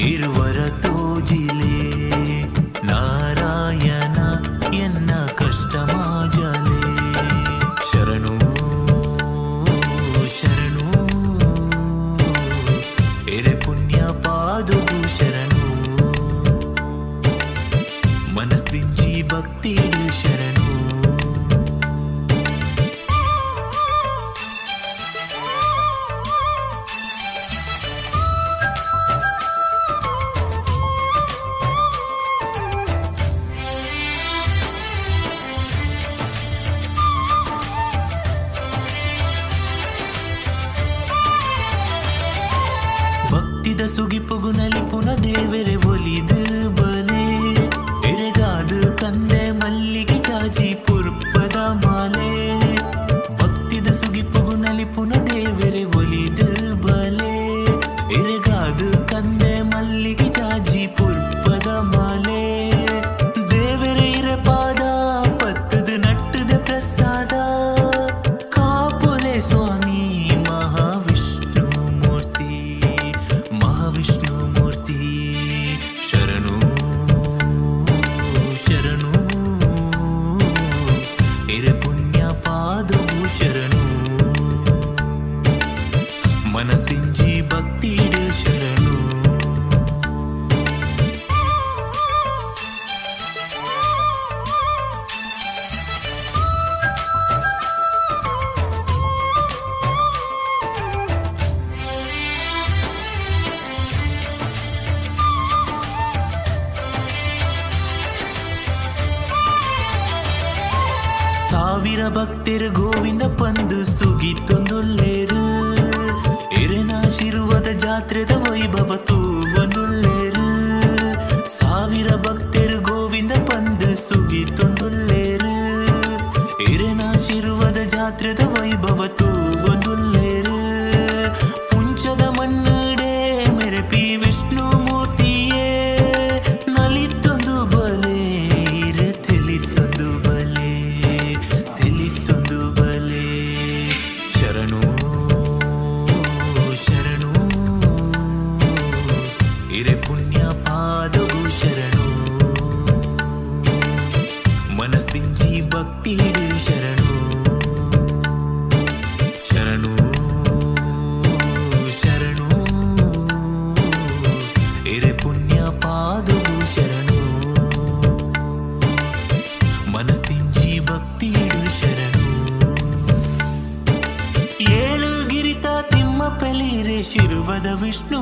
ಇರುವರ ತೋಜಿಲೆ ನಾರಾಯಣ ಎನ್ನ ಕಷ್ಟ ಮಾಜಲೆ ಶರಣು ಶರಣು ಎರೆ ಪುಣ್ಯ ಪಾದುಗು ಶರಣು ಮನಸ್ದಿಂಜಿ ಭಕ್ತಿ ಶರಣು ಭಕ್ತಿದ ಸುಗಿಪುಗು ನಲಿಪುನ ದೇವರೆ ಒಲಿದು ಬಲೆ ಎರೆಗಾದು ಕಂದೆ ಮಲ್ಲಿಗೆ ಚಾಚಿ ಪುರ್ಪದ ಮಾಲೆ ಭಕ್ತಿದ ಸುಗಿಪುಗು ನಲಿಪುನ ದೇವರೆ ಒಲಿದು ಬಲೆ ಎರೆಗಾದು ಕಂದೆ ಮಲ್ಲಿಗೆ ಚಾಚಿ ಪುರ್ಪದ ಮಾಲೆ ದೇವರೆ ಇರೆ ಪಾದ ಪತ್ತದು ನಟ್ಟದ ಪ್ರಸಾದ ಕಾಪುಲೆ ಸ್ವಾಮಿ ಮಹಾವಿಷ್ಣು ಮೂರ್ತಿ ಶರಣು ಶರಣು ಎರೆ ಪುಣ್ಯ ಪಾದವು ಶರಣು ಮನಸ್ತಿಂಜಿ ಭಕ್ತಿ ಶರಣು ಸಾವಿರ ಭಕ್ತರು ಗೋವಿಂದ ಪಂದು ಸುಗಿತೊಂದುಲ್ಲೇರು ಎರೆನಾಶಿರುವದ ಜಾತ್ರೆದ ವೈಭವ ತೂವೊಂದುಲ್ಲೇರು ಸಾವಿರ ಭಕ್ತರು ಗೋವಿಂದ ಪಂದು ಸುಗಿತೊಂದುಲ್ಲೇರು ಎರೆನಾಶಿರುವದ ಜಾತ್ರೆದ ವೈಭವ ತೂವೊಂದುಲ್ಲೇರು ಪುಂಚದ ಮಣ್ಣಡೆ ಮೆರಪಿ ವಿಷ್ಣು ಮೂರ್ತಿಯೇ ನಲಿತೊಂದು ಬಲೆ ತಿಳಿತೊಂದು ಬಲೆ ಶರಣು ಶರಣು ಇರೆ ಪುಣ್ಯ ಪಾದವು ಶರಣು ಮನಸ್ದಿಂಜಿ ಭಕ್ತಿ ಶರಣು ಶರಣು ಶರಣು ಇರೆ ಪುಣ್ಯ ಪಾದವು ಶರಣು ಮನಸ್ದಿಂಜಿ ಭಕ್ತಿ ಶರಣು ಏಳು ಗಿರಿತ ತಿಮ್ಮ ಪೆಲಿರೆ ಶಿರುವದ ವಿಷ್ಣು